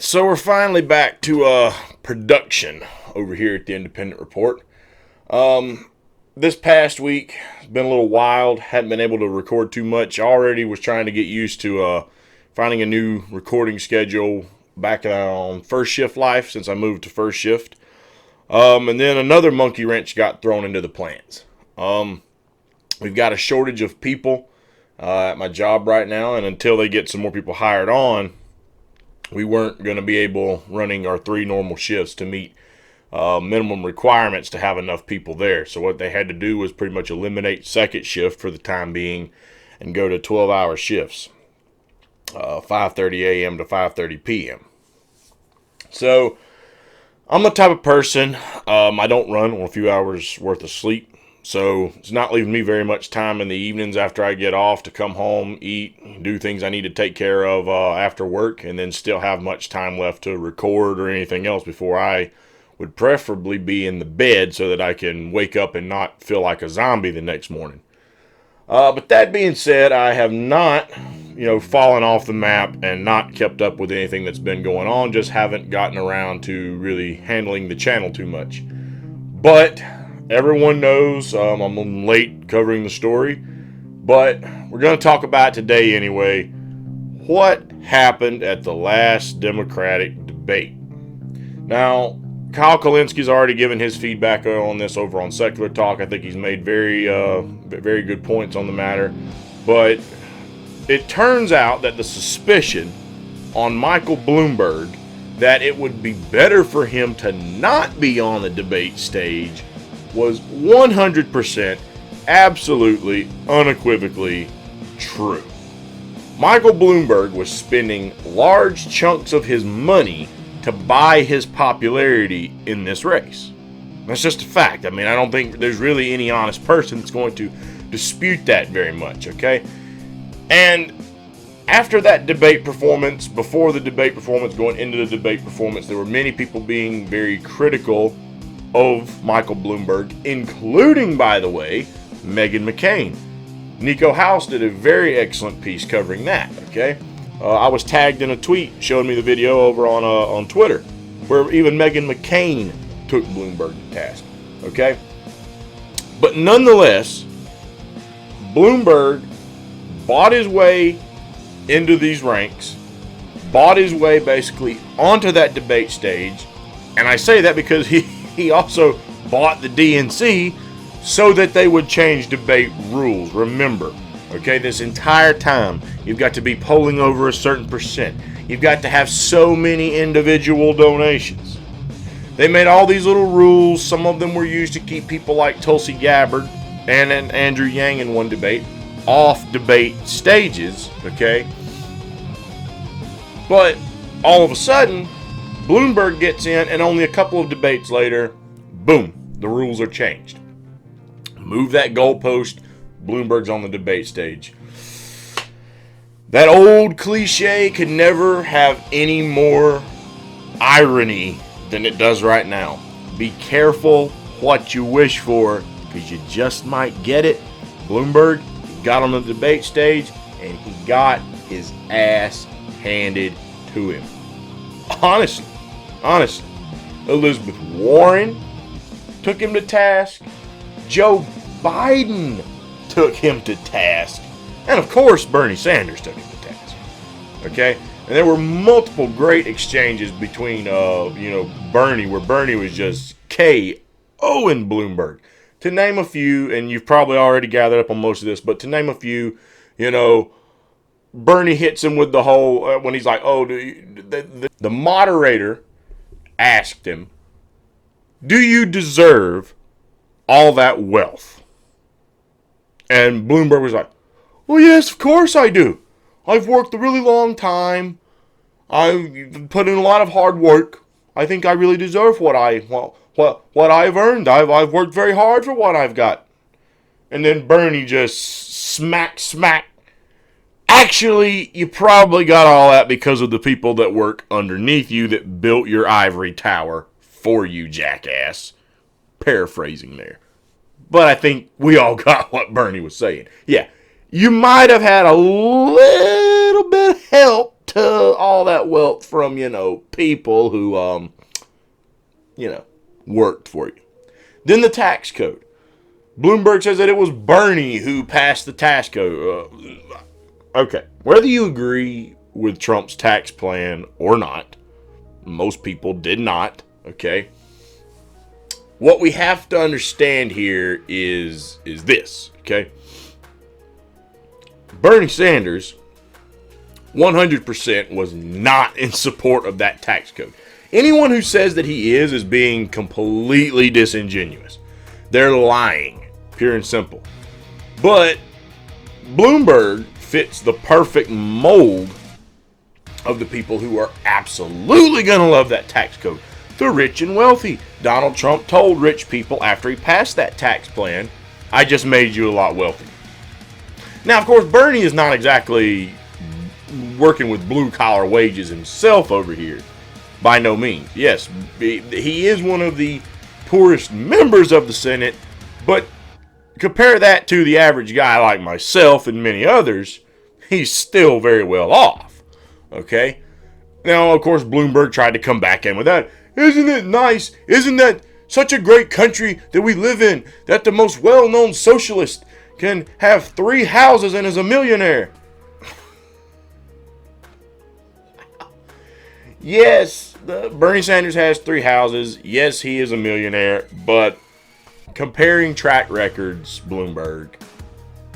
So we're finally back to production over here at the Independent Report. This past week has been a little wild. Hadn't been able to record too much. Already was trying to get used to finding a new recording schedule back on first shift life since I moved to first shift. And then another monkey wrench got thrown into the plans. We've got a shortage of people at my job right now, and until they get some more people hired on, we weren't going to be able, running our 3 normal shifts, to meet minimum requirements to have enough people there. So what they had to do was pretty much eliminate second shift for the time being and go to 12-hour shifts, 5:30 a.m. to 5:30 p.m. So I'm the type of person, I don't run on a few hours worth of sleep. So it's not leaving me very much time in the evenings after I get off to come home, eat, do things I need to take care of after work, and then still have much time left to record or anything else before I would preferably be in the bed so that I can wake up and not feel like a zombie the next morning. But that being said, I have not, fallen off the map and not kept up with anything that's been going on. Just haven't gotten around to really handling the channel too much. But everyone knows I'm late covering the story, but we're going to talk about today anyway. What happened at the last Democratic debate? Now, Kyle Kulinski's already given his feedback on this over on Secular Talk. I think he's made very good points on the matter. But it turns out that the suspicion on Michael Bloomberg that it would be better for him to not be on the debate stage was 100% absolutely unequivocally true. Michael Bloomberg was spending large chunks of his money to buy his popularity in this race. That's just a fact. I mean, I don't think there's really any honest person that's going to dispute that very much, okay? And after that debate performance, before the debate performance, going into the debate performance, there were many people being very critical of Michael Bloomberg, including, by the way, Meghan McCain. Nico House did a very excellent piece covering that, okay? I was tagged in a tweet showing me the video over on Twitter, where even Meghan McCain took Bloomberg to task, okay? But nonetheless, Bloomberg bought his way into these ranks, bought his way basically onto that debate stage, and I say that because he also bought the DNC so that they would change debate rules. Remember, okay, this entire time, you've got to be polling over a certain percent. You've got to have so many individual donations. They made all these little rules. Some of them were used to keep people like Tulsi Gabbard and Andrew Yang in one debate off debate stages, okay? But all of a sudden, Bloomberg gets in, and only a couple of debates later, boom, the rules are changed. Move that goalpost, Bloomberg's on the debate stage. That old cliche could never have any more irony than it does right now. Be careful what you wish for, because you just might get it. Bloomberg got on the debate stage, and he got his ass handed to him. Honestly. Elizabeth Warren took him to task. Joe Biden took him to task. And of course, Bernie Sanders took him to task. Okay? And there were multiple great exchanges between, Bernie, where Bernie was just KOing Bloomberg. To name a few, and you've probably already gathered up on most of this, but to name a few, Bernie hits him with the whole, when he's like, the moderator asked him, do you deserve all that wealth? And Bloomberg was like, well, yes, of course I do. I've worked a really long time. I've put in a lot of hard work. I think I really deserve what I've earned. I've worked very hard for what I've got. And then Bernie just smack. Actually, you probably got all that because of the people that work underneath you that built your ivory tower for you, jackass. Paraphrasing there. But I think we all got what Bernie was saying. Yeah, you might have had a little bit of help to all that wealth from, people who, worked for you. Then the tax code. Bloomberg says that it was Bernie who passed the tax code. Okay, whether you agree with Trump's tax plan or not, most people did not, okay? What we have to understand here is this, okay? Bernie Sanders 100% was not in support of that tax code. Anyone who says that he is being completely disingenuous. They're lying, pure and simple. But Bloomberg fits the perfect mold of the people who are absolutely going to love that tax code. The rich and wealthy. Donald Trump told rich people after he passed that tax plan, I just made you a lot wealthier. Now, of course, Bernie is not exactly working with blue-collar wages himself over here. By no means. Yes, he is one of the poorest members of the Senate, but compare that to the average guy like myself and many others, he's still very well off. Okay? Now, of course, Bloomberg tried to come back in with that. Isn't it nice? Isn't that such a great country that we live in, that the most well-known socialist can have 3 houses and is a millionaire? Yes, Bernie Sanders has 3 houses. Yes, he is a millionaire. But comparing track records, Bloomberg,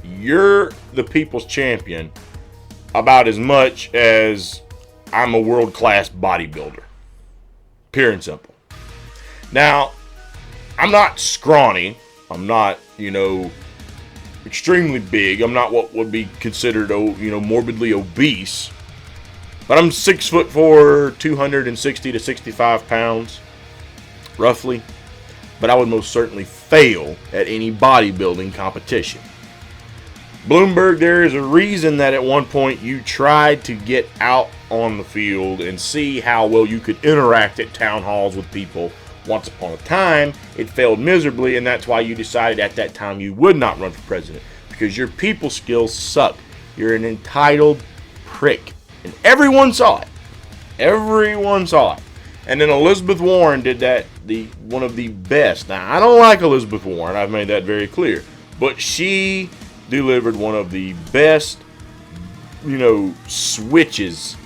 you're the people's champion about as much as I'm a world-class bodybuilder. Pure and simple. Now, I'm not scrawny. I'm not, extremely big. I'm not what would be considered, morbidly obese. But I'm 6'4", 260 to 65 pounds, roughly. But I would most certainly fail at any bodybuilding competition. Bloomberg, there is a reason that at one point you tried to get out on the field and see how well you could interact at town halls with people. Once upon a time, it failed miserably, and that's why you decided at that time you would not run for president. Because your people skills suck. You're an entitled prick. And everyone saw it. Everyone saw it. And then Elizabeth Warren did that, one of the best. Now, I don't like Elizabeth Warren. I've made that very clear. But she delivered one of the best, switches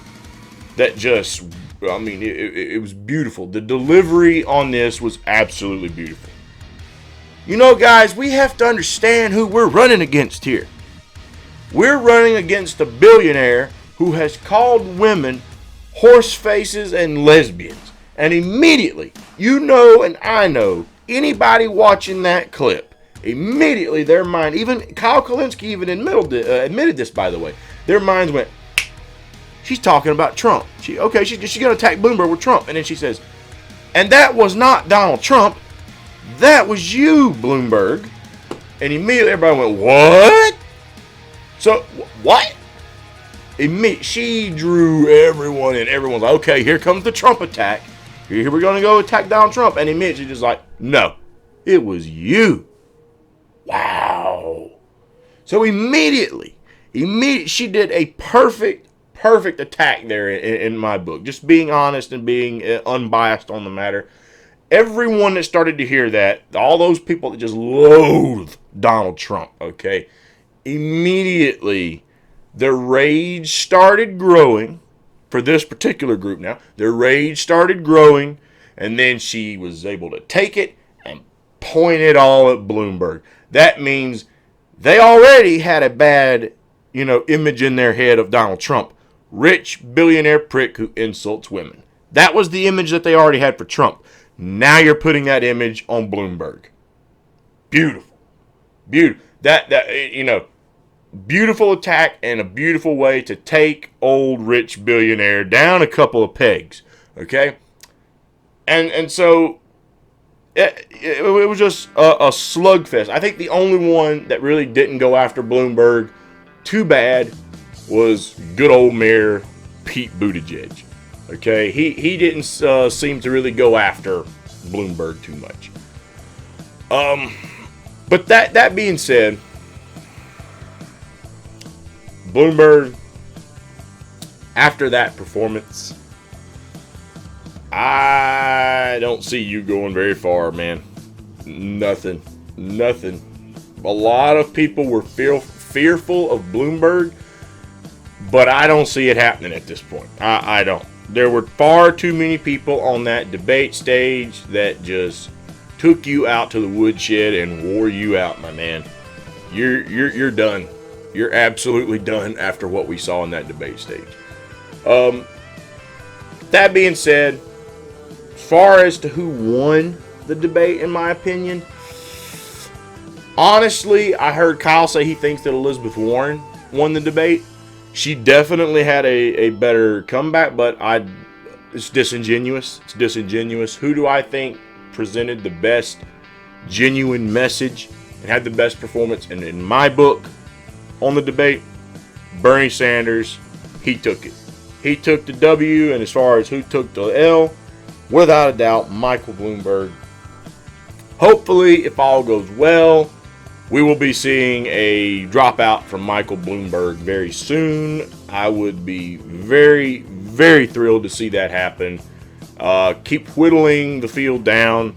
that just, it was beautiful. The delivery on this was absolutely beautiful. Guys, we have to understand who we're running against here. We're running against a billionaire who has called women horse faces and lesbians. And immediately, and I know, anybody watching that clip, immediately their mind, even Kyle Kalinske even admitted this, by the way, their minds went, she's talking about Trump. She's going to attack Bloomberg with Trump. And then she says, and that was not Donald Trump. That was you, Bloomberg. And immediately everybody went, what? So, what? She drew everyone, and everyone's like, okay, here comes the Trump attack. Here we're going to go attack Donald Trump. And immediately just like, no, it was you. Wow. So immediately, she did a perfect attack there in my book. Just being honest and being unbiased on the matter. Everyone that started to hear that, all those people that just loathe Donald Trump, okay, immediately their rage started growing for this particular group now. Their rage started growing, and then she was able to take it and point it all at Bloomberg. That means they already had a bad, image in their head of Donald Trump. Rich billionaire prick who insults women. That was the image that they already had for Trump. Now you're putting that image on Bloomberg. Beautiful. Beautiful attack and a beautiful way to take old rich billionaire down a couple of pegs. Okay? And so it was just a slugfest. I think the only one that really didn't go after Bloomberg too bad was good old Mayor Pete Buttigieg. Okay? He didn't seem to really go after Bloomberg too much. But that being said, Bloomberg, after that performance, I don't see you going very far, man. Nothing. A lot of people were fearful of Bloomberg, but I don't see it happening at this point. I don't. There were far too many people on that debate stage that just took you out to the woodshed and wore you out, my man. You're done. You're absolutely done after what we saw in that debate stage. That being said, as far as to who won the debate, in my opinion, honestly, I heard Kyle say he thinks that Elizabeth Warren won the debate. She definitely had a better comeback, but it's disingenuous. It's disingenuous. Who do I think presented the best genuine message and had the best performance? And in my book on the debate, Bernie Sanders. He took it. He took the W, and as far as who took the L, without a doubt, Michael Bloomberg. Hopefully, if all goes well, we will be seeing a dropout from Michael Bloomberg very soon. I would be very, very thrilled to see that happen. Keep whittling the field down.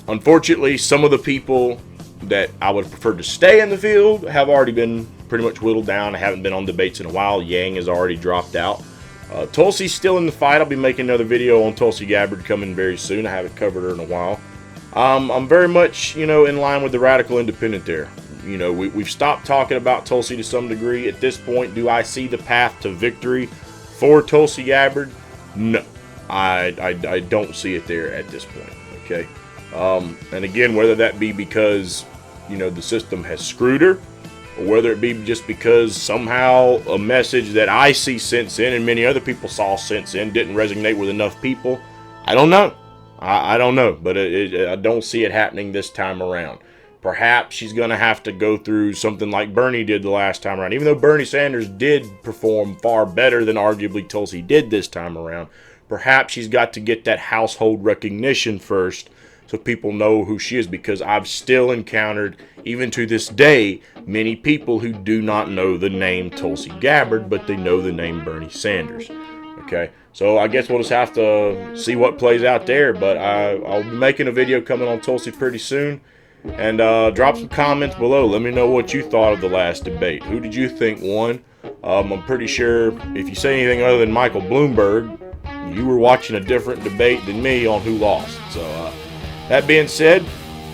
Unfortunately, some of the people that I would prefer to stay in the field have already been pretty much whittled down. I haven't been on debates in a while. Yang has already dropped out. Tulsi's still in the fight. I'll be making another video on Tulsi Gabbard coming very soon. I haven't covered her in a while. I'm very much, in line with the radical independent there. We've stopped talking about Tulsi to some degree. At this point, do I see the path to victory for Tulsi Gabbard? No, I don't see it there at this point. Okay, and again, whether that be because the system has screwed her, or whether it be just because somehow a message that I see sense in and many other people saw sense in didn't resonate with enough people, I don't know. I don't know, but I don't see it happening this time around. Perhaps she's going to have to go through something like Bernie did the last time around. Even though Bernie Sanders did perform far better than arguably Tulsi did this time around, perhaps she's got to get that household recognition first so people know who she is, because I've still encountered, even to this day, many people who do not know the name Tulsi Gabbard, but they know the name Bernie Sanders. Okay, so I guess we'll just have to see what plays out there, but I'll be making a video coming on Tulsi pretty soon, and drop some comments below. Let me know what you thought of the last debate. Who did you think won? I'm pretty sure if you say anything other than Michael Bloomberg, you were watching a different debate than me on who lost. So that being said,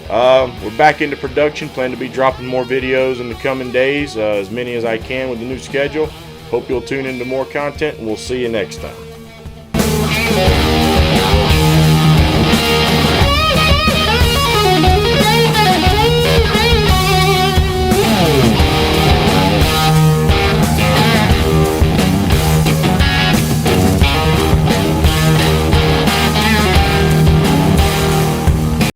we're back into production. Plan to be dropping more videos in the coming days, as many as I can with the new schedule. Hope you'll tune into more content, and we'll see you next time.